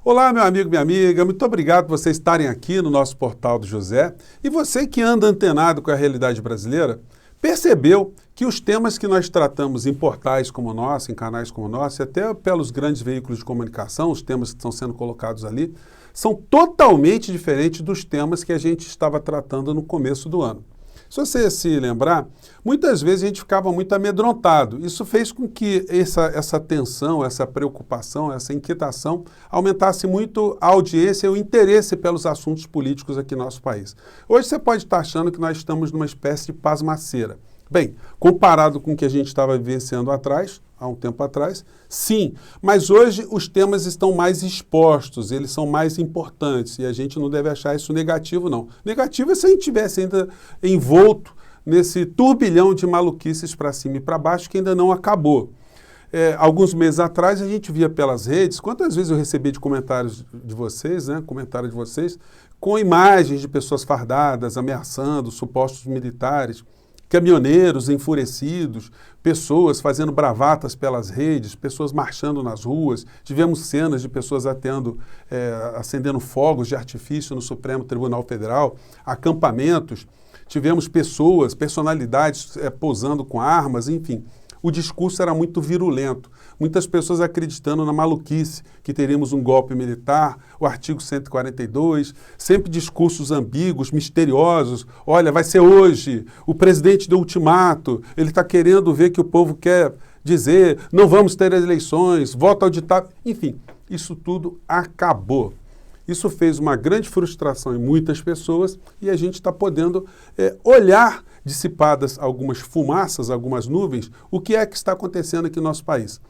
Olá, meu amigo, minha amiga, muito obrigado por vocês estarem aqui no nosso Portal do José. E você que anda antenado com a realidade brasileira, percebeu que os temas que nós tratamos em portais como o nosso, em canais como o nosso, e até pelos grandes veículos de comunicação, os temas que estão sendo colocados ali, são totalmente diferentes dos temas que a gente estava tratando no começo do ano. Se você se lembrar, muitas vezes a gente ficava muito amedrontado. Isso fez com que essa tensão, essa preocupação, essa inquietação aumentasse muito a audiência e o interesse pelos assuntos políticos aqui no nosso país. Hoje você pode estar achando que nós estamos numa espécie de pasmaceira. Bem, comparado com o que a gente estava vivenciando há um tempo atrás, sim, mas hoje os temas estão mais expostos, eles são mais importantes e a gente não deve achar isso negativo, não. Negativo é se a gente estivesse ainda envolto nesse turbilhão de maluquices para cima e para baixo que ainda não acabou. Alguns meses atrás a gente via pelas redes, quantas vezes eu recebi de comentários de vocês, com imagens de pessoas fardadas, ameaçando supostos militares, caminhoneiros enfurecidos, pessoas fazendo bravatas pelas redes, pessoas marchando nas ruas. Tivemos cenas de pessoas acendendo fogos de artifício no Supremo Tribunal Federal, acampamentos. Tivemos personalidades posando com armas, enfim. O discurso era muito virulento. Muitas pessoas acreditando na maluquice, que teríamos um golpe militar, o artigo 142, sempre discursos ambíguos, misteriosos. Olha, vai ser hoje, o presidente deu ultimato, ele está querendo ver que o povo quer dizer, não vamos ter eleições, voto auditável. Enfim, isso tudo acabou. Isso fez uma grande frustração em muitas pessoas e a gente está podendo olhar, dissipadas algumas fumaças, algumas nuvens, o que é que está acontecendo aqui no nosso país.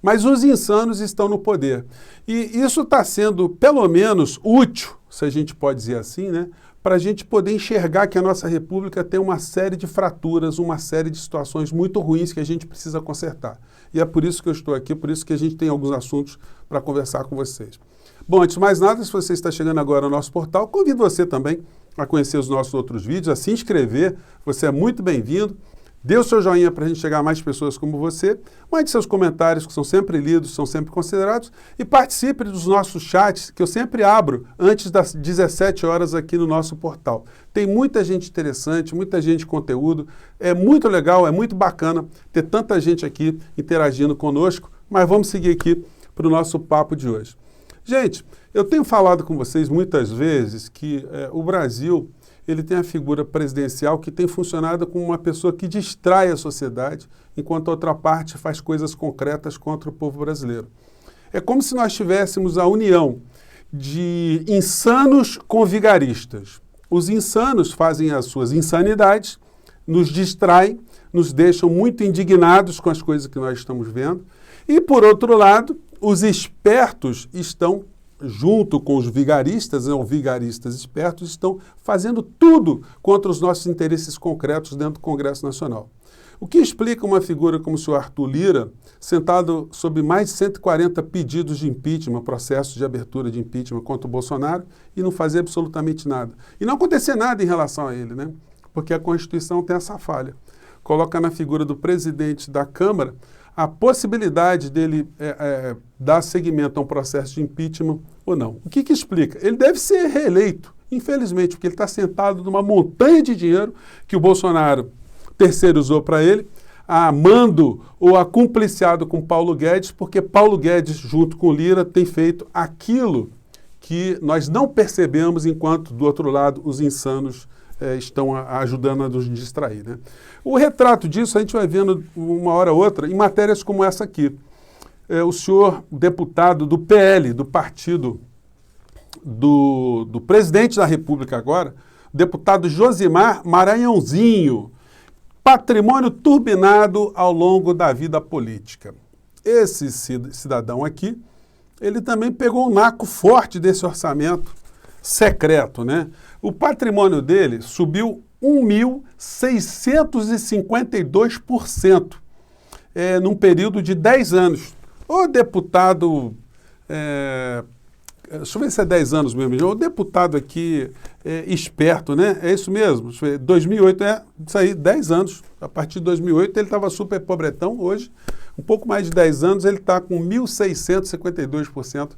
Mas os insanos estão no poder. E isso está sendo, pelo menos, útil, se a gente pode dizer assim, né, para a gente poder enxergar que a nossa república tem uma série de fraturas, uma série de situações muito ruins que a gente precisa consertar. E é por isso que eu estou aqui, por isso que a gente tem alguns assuntos para conversar com vocês. Bom, antes de mais nada, se você está chegando agora ao nosso portal, convido você também a conhecer os nossos outros vídeos, a se inscrever, você é muito bem-vindo. Dê o seu joinha para a gente chegar a mais pessoas como você, mande seus comentários que são sempre lidos, são sempre considerados e participe dos nossos chats que eu sempre abro antes das 17 horas aqui no nosso portal. Tem muita gente interessante, muita gente de conteúdo, é muito legal, é muito bacana ter tanta gente aqui interagindo conosco, mas vamos seguir aqui para o nosso papo de hoje. Gente, eu tenho falado com vocês muitas vezes que o Brasil ele tem a figura presidencial que tem funcionado como uma pessoa que distrai a sociedade, enquanto a outra parte faz coisas concretas contra o povo brasileiro. É como se nós tivéssemos a união de insanos com vigaristas. Os insanos fazem as suas insanidades, nos distraem, nos deixam muito indignados com as coisas que nós estamos vendo, e, por outro lado, os espertos estão junto com os vigaristas, os vigaristas espertos, estão fazendo tudo contra os nossos interesses concretos dentro do Congresso Nacional. O que explica uma figura como o senhor Arthur Lira, sentado sob mais de 140 pedidos de impeachment, processos de abertura de impeachment contra o Bolsonaro, e não fazer absolutamente nada. E não acontecer nada em relação a ele, né? Porque a Constituição tem essa falha. Coloca na figura do presidente da Câmara a possibilidade dele dar seguimento a um processo de impeachment ou não. O que explica? Ele deve ser reeleito, infelizmente, porque ele está sentado numa montanha de dinheiro que o Bolsonaro terceirizou para ele, a mando ou acumpliciado com Paulo Guedes, porque Paulo Guedes, junto com Lira, tem feito aquilo que nós não percebemos enquanto, do outro lado, os insanos estão ajudando a nos distrair, né? O retrato disso a gente vai vendo uma hora ou outra em matérias como essa aqui. O senhor deputado do PL, do partido do presidente da República agora, deputado Josimar Maranhãozinho, patrimônio turbinado ao longo da vida política. Esse cidadão aqui, ele também pegou um naco forte desse orçamento secreto, né? O patrimônio dele subiu 1.652% num período de 10 anos. O deputado, deixa eu ver se é 10 anos mesmo, o deputado aqui esperto, né? É isso mesmo, 2008, isso aí, 10 anos. A partir de 2008 ele estava super pobretão, hoje, um pouco mais de 10 anos, ele está com 1.652%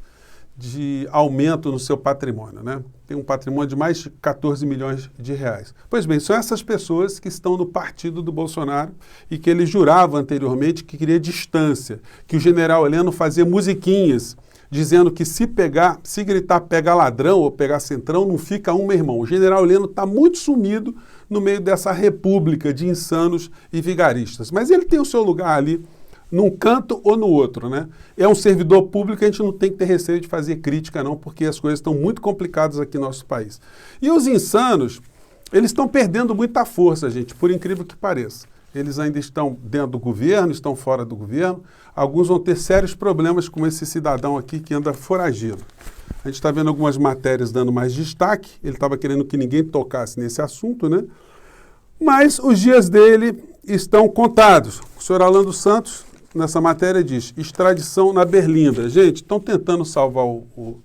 de aumento no seu patrimônio, né? Tem um patrimônio de mais de 14 milhões de reais. Pois bem, são essas pessoas que estão no partido do Bolsonaro e que ele jurava anteriormente que queria distância, que o general Heleno fazia musiquinhas dizendo que se gritar pega ladrão ou pegar centrão, não fica um, meu irmão. O general Heleno está muito sumido no meio dessa república de insanos e vigaristas. Mas ele tem o seu lugar ali, num canto ou no outro, né? É um servidor público, a gente não tem que ter receio de fazer crítica não, porque as coisas estão muito complicadas aqui no nosso país. E os insanos, eles estão perdendo muita força, gente, por incrível que pareça. Eles ainda estão dentro do governo, estão fora do governo. Alguns vão ter sérios problemas como esse cidadão aqui que anda foragido. A gente está vendo algumas matérias dando mais destaque. Ele estava querendo que ninguém tocasse nesse assunto, né? Mas os dias dele estão contados. O senhor Alan dos Santos, nessa matéria, diz extradição na Berlinda. Gente, estão tentando salvar o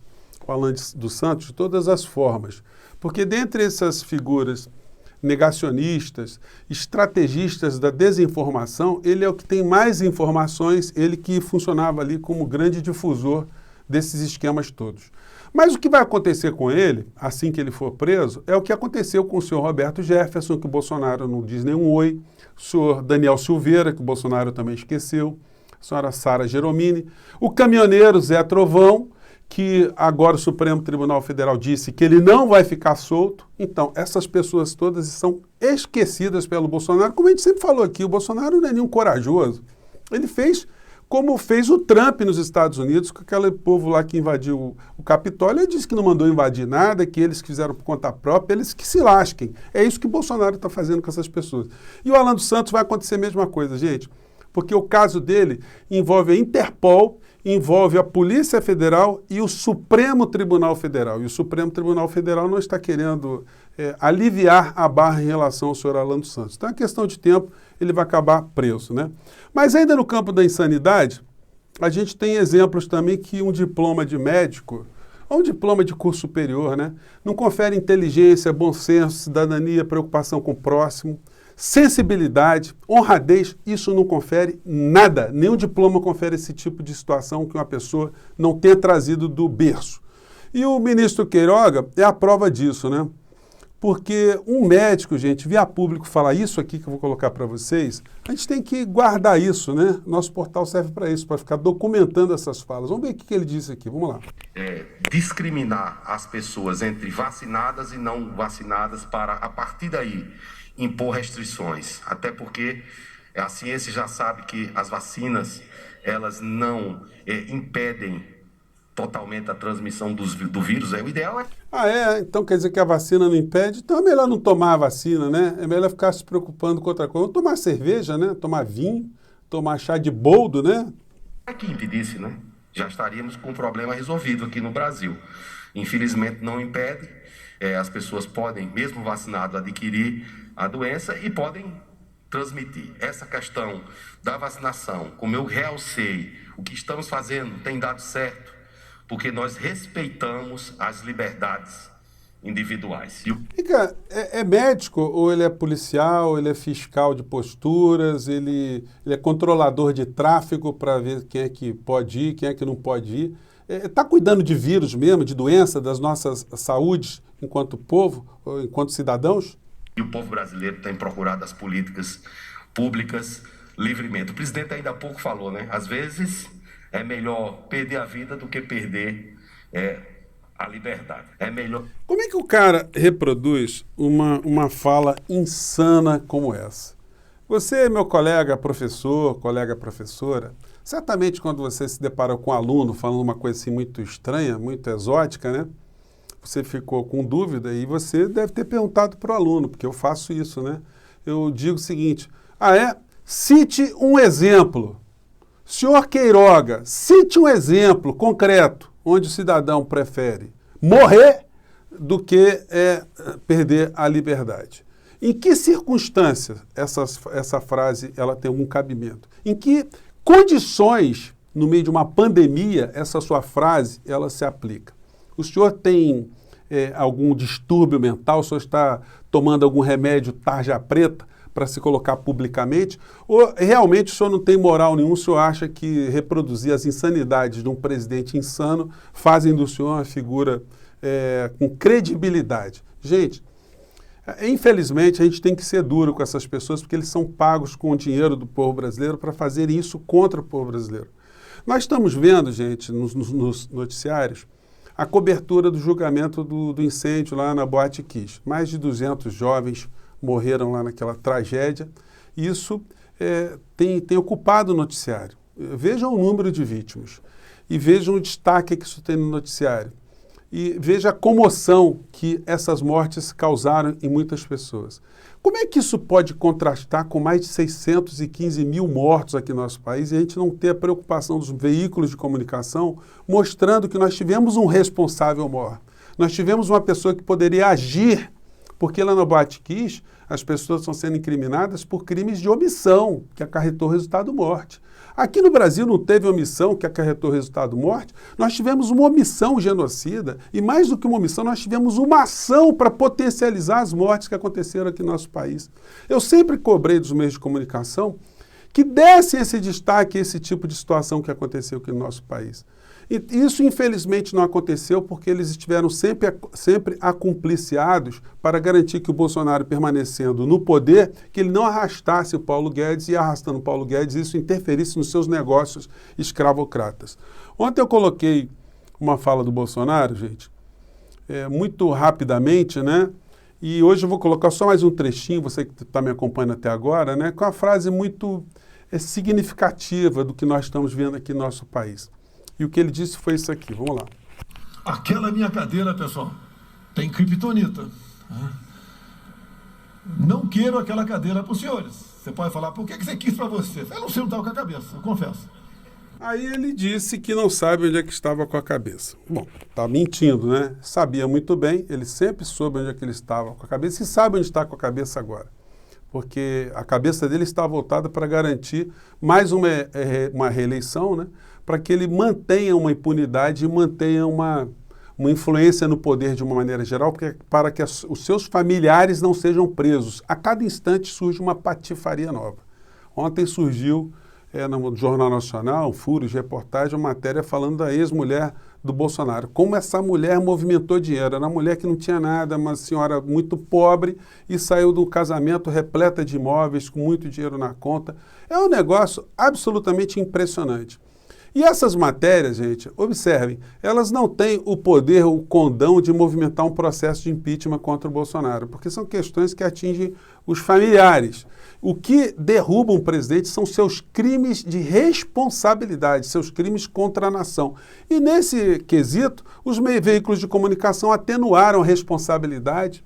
Alan dos Santos de todas as formas. Porque dentre essas figuras negacionistas, estrategistas da desinformação, ele é o que tem mais informações, ele que funcionava ali como grande difusor desses esquemas todos. Mas o que vai acontecer com ele, assim que ele for preso, é o que aconteceu com o senhor Roberto Jefferson, que o Bolsonaro não diz nenhum oi, o senhor Daniel Silveira, que o Bolsonaro também esqueceu, a senhora Sara Geromini, o caminhoneiro Zé Trovão, que agora o Supremo Tribunal Federal disse que ele não vai ficar solto. Então, essas pessoas todas são esquecidas pelo Bolsonaro. Como a gente sempre falou aqui, o Bolsonaro não é nenhum corajoso. Ele fez como fez o Trump nos Estados Unidos, com aquele povo lá que invadiu o Capitólio. Ele disse que não mandou invadir nada, que eles fizeram por conta própria, eles que se lasquem. É isso que o Bolsonaro está fazendo com essas pessoas. E o Alan dos Santos vai acontecer a mesma coisa, gente, porque o caso dele envolve a Interpol, envolve a Polícia Federal e o Supremo Tribunal Federal. E o Supremo Tribunal Federal não está querendo aliviar a barra em relação ao senhor Alan dos Santos. Então é questão de tempo, ele vai acabar preso, né? Mas ainda no campo da insanidade, a gente tem exemplos também que um diploma de médico, ou um diploma de curso superior, né, não confere inteligência, bom senso, cidadania, preocupação com o próximo, sensibilidade, honradez, isso não confere nada. Nenhum diploma confere esse tipo de situação que uma pessoa não tenha trazido do berço. E o ministro Queiroga é a prova disso, né? Porque um médico, gente, via público falar isso aqui que eu vou colocar para vocês, a gente tem que guardar isso, né? Nosso portal serve para isso, para ficar documentando essas falas. Vamos ver o que ele disse aqui, vamos lá. Discriminar as pessoas entre vacinadas e não vacinadas para, a partir daí, impor restrições, até porque a ciência já sabe que as vacinas, elas não impedem totalmente a transmissão do vírus. O ideal é... Então quer dizer que a vacina não impede? Então é melhor não tomar a vacina, né? É melhor ficar se preocupando com outra coisa. Tomar cerveja, né? Tomar vinho, tomar chá de boldo, né? É que impedisse, né? Já estaríamos com o problema resolvido aqui no Brasil. Infelizmente não impede. As pessoas podem, mesmo vacinadas, adquirir a doença e podem transmitir. Essa questão da vacinação, como eu realcei, o que estamos fazendo tem dado certo, porque nós respeitamos as liberdades individuais. Fica, é médico ou ele é policial, ele é fiscal de posturas, ele é controlador de tráfego para ver quem é que pode ir, quem é que não pode ir. Está cuidando de vírus mesmo, de doença, das nossas saúdes enquanto povo, enquanto cidadãos? E o povo brasileiro tem procurado as políticas públicas livremente. O presidente ainda há pouco falou, né? Às vezes é melhor perder a vida do que perder a liberdade. É melhor... Como é que o cara reproduz uma fala insana como essa? Você, meu colega professor, colega professora, certamente quando você se depara com um aluno falando uma coisa assim muito estranha, muito exótica, né? Você ficou com dúvida e você deve ter perguntado para o aluno, porque eu faço isso, né? Eu digo o seguinte, cite um exemplo. Senhor Queiroga, cite um exemplo concreto onde o cidadão prefere morrer do que perder a liberdade. Em que circunstâncias essa frase ela tem algum cabimento? Em que condições, no meio de uma pandemia, essa sua frase ela se aplica? O senhor tem algum distúrbio mental? O senhor está tomando algum remédio tarja preta para se colocar publicamente, ou realmente o senhor não tem moral nenhum, o senhor acha que reproduzir as insanidades de um presidente insano fazem do senhor uma figura com credibilidade? Gente, infelizmente a gente tem que ser duro com essas pessoas porque eles são pagos com o dinheiro do povo brasileiro para fazerem isso contra o povo brasileiro. Nós estamos vendo, gente, nos noticiários, a cobertura do julgamento do incêndio lá na Boate Kiss. Mais de 200 jovens morreram lá naquela tragédia. Isso tem ocupado o noticiário. Vejam o número de vítimas e vejam o destaque que isso tem no noticiário. E veja a comoção que essas mortes causaram em muitas pessoas. Como é que isso pode contrastar com mais de 615 mil mortos aqui no nosso país e a gente não ter a preocupação dos veículos de comunicação mostrando que nós tivemos um responsável maior? Nós tivemos uma pessoa que poderia agir, porque lá no Boate Kiss as pessoas estão sendo incriminadas por crimes de omissão, que acarretou resultado morte. Aqui no Brasil não teve omissão que acarretou resultado morte, nós tivemos uma omissão genocida e mais do que uma omissão, nós tivemos uma ação para potencializar as mortes que aconteceram aqui no nosso país. Eu sempre cobrei dos meios de comunicação que dessem esse destaque a esse tipo de situação que aconteceu aqui no nosso país. E isso, infelizmente, não aconteceu porque eles estiveram sempre acumpliciados para garantir que o Bolsonaro, permanecendo no poder, que ele não arrastasse o Paulo Guedes e, arrastando o Paulo Guedes, isso interferisse nos seus negócios escravocratas. Ontem eu coloquei uma fala do Bolsonaro, gente, muito rapidamente, né? E hoje eu vou colocar só mais um trechinho, você que está me acompanhando até agora, né? Com uma frase muito significativa do que nós estamos vendo aqui no nosso país. E o que ele disse foi isso aqui, vamos lá. Aquela minha cadeira, pessoal, tem criptonita. Não quero aquela cadeira para os senhores. Você pode falar, por que você quis para você? Eu não sei onde estava com a cabeça, eu confesso. Aí ele disse que não sabe onde é que estava com a cabeça. Bom, está mentindo, né? Sabia muito bem, ele sempre soube onde é que ele estava com a cabeça e sabe onde está com a cabeça agora. Porque a cabeça dele está voltada para garantir mais uma reeleição, né? Para que ele mantenha uma impunidade e mantenha uma influência no poder de uma maneira geral, para que os seus familiares não sejam presos. A cada instante surge uma patifaria nova. Ontem surgiu no Jornal Nacional, um furo de reportagem, uma matéria falando da ex-mulher do Bolsonaro. Como essa mulher movimentou dinheiro. Era uma mulher que não tinha nada, uma senhora muito pobre e saiu de um casamento repleta de imóveis, com muito dinheiro na conta. É um negócio absolutamente impressionante. E essas matérias, gente, observem, elas não têm o poder, o condão de movimentar um processo de impeachment contra o Bolsonaro, porque são questões que atingem os familiares. O que derruba um presidente são seus crimes de responsabilidade, seus crimes contra a nação. E nesse quesito, os veículos de comunicação atenuaram a responsabilidade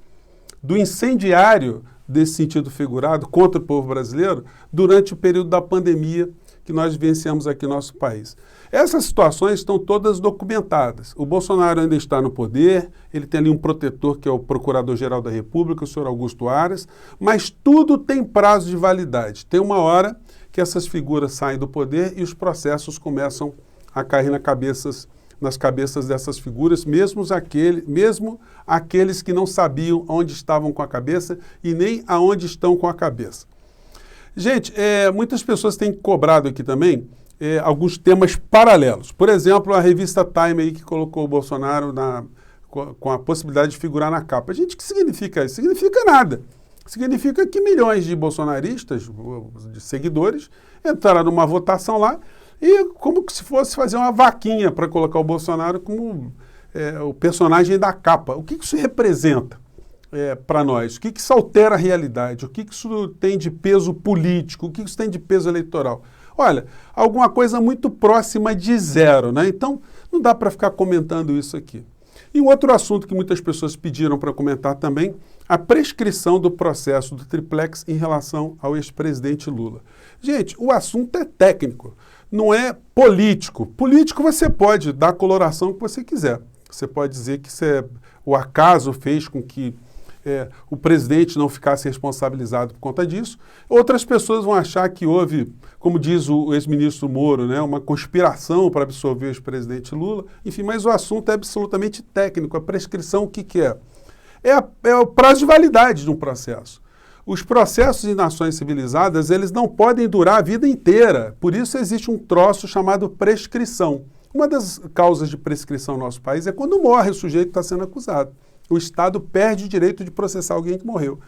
do incendiário, desse sentido figurado, contra o povo brasileiro, durante o período da pandemia que nós vivenciamos aqui no nosso país. Essas situações estão todas documentadas. O Bolsonaro ainda está no poder, ele tem ali um protetor que é o Procurador-Geral da República, o senhor Augusto Aras, mas tudo tem prazo de validade. Tem uma hora que essas figuras saem do poder e os processos começam a cair nas cabeças dessas figuras, mesmo aqueles que não sabiam onde estavam com a cabeça e nem aonde estão com a cabeça. Gente, muitas pessoas têm cobrado aqui também alguns temas paralelos. Por exemplo, a revista Time aí que colocou o Bolsonaro com a possibilidade de figurar na capa. Gente, o que significa isso? Significa nada. Significa que milhões de bolsonaristas, de seguidores, entraram numa votação lá e como se fosse fazer uma vaquinha para colocar o Bolsonaro como o personagem da capa. O que isso representa? Para nós, o que isso altera a realidade, o que isso tem de peso político, o que isso tem de peso eleitoral. Olha, alguma coisa muito próxima de zero, né? Então, não dá para ficar comentando isso aqui. E um outro assunto que muitas pessoas pediram para comentar também, a prescrição do processo do triplex em relação ao ex-presidente Lula. Gente, o assunto é técnico, não é político. Político você pode dar a coloração que você quiser. Você pode dizer que o acaso fez com que o presidente não ficasse responsabilizado por conta disso. Outras pessoas vão achar que houve, como diz o ex-ministro Moro, né, uma conspiração para absolver o ex-presidente Lula. Enfim, mas o assunto é absolutamente técnico. A prescrição, o que é? É o prazo de validade de um processo. os processos em nações civilizadas, eles não podem durar a vida inteira. Por isso existe um troço chamado prescrição. Uma das causas de prescrição no nosso país é quando morre o sujeito que está sendo acusado. O Estado perde o direito de processar alguém que morreu.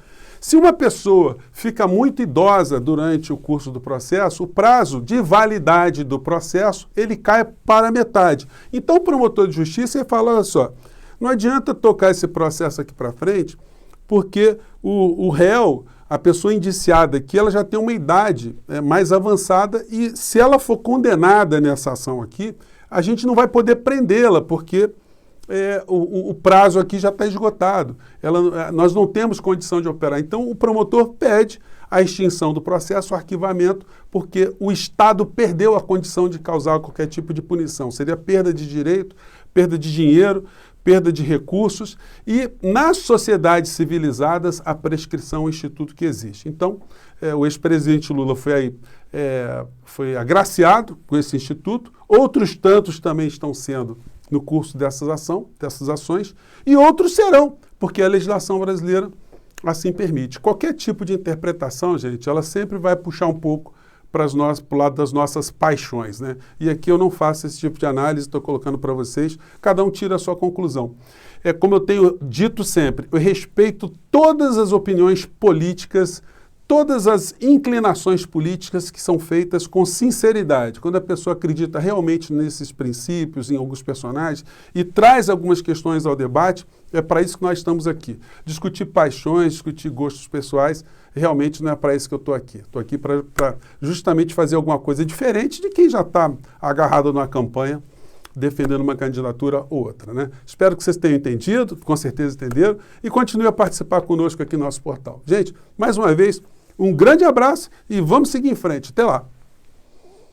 Se uma pessoa fica muito idosa durante o curso do processo, o prazo de validade do processo, ele cai para metade. Então o promotor de justiça ele fala, olha só, não adianta tocar esse processo aqui para frente, porque o réu, a pessoa indiciada aqui, ela já tem uma idade mais avançada e se ela for condenada nessa ação aqui, a gente não vai poder prendê-la, porque o prazo aqui já está esgotado. Nós não temos condição de operar. Então, o promotor pede a extinção do processo, o arquivamento, porque o Estado perdeu a condição de causar qualquer tipo de punição. Seria perda de direito, perda de dinheiro, perda de recursos e, nas sociedades civilizadas, a prescrição é um instituto que existe. Então, o ex-presidente Lula foi agraciado com esse instituto, outros tantos também estão sendo no curso dessas ações, e outros serão, porque a legislação brasileira assim permite. Qualquer tipo de interpretação, gente, ela sempre vai puxar um pouco para o lado das nossas paixões, né? E aqui eu não faço esse tipo de análise, estou colocando para vocês, cada um tira a sua conclusão. Como eu tenho dito sempre, eu respeito todas as opiniões políticas, todas as inclinações políticas que são feitas com sinceridade. Quando a pessoa acredita realmente nesses princípios, em alguns personagens, e traz algumas questões ao debate, é para isso que nós estamos aqui. Discutir paixões, discutir gostos pessoais, realmente não é para isso que eu estou aqui. Estou aqui para justamente fazer alguma coisa diferente de quem já está agarrado numa campanha, defendendo uma candidatura ou outra, né? Espero que vocês tenham entendido, com certeza entenderam, e continue a participar conosco aqui no nosso portal. Gente, mais uma vez, um grande abraço e vamos seguir em frente. Até lá!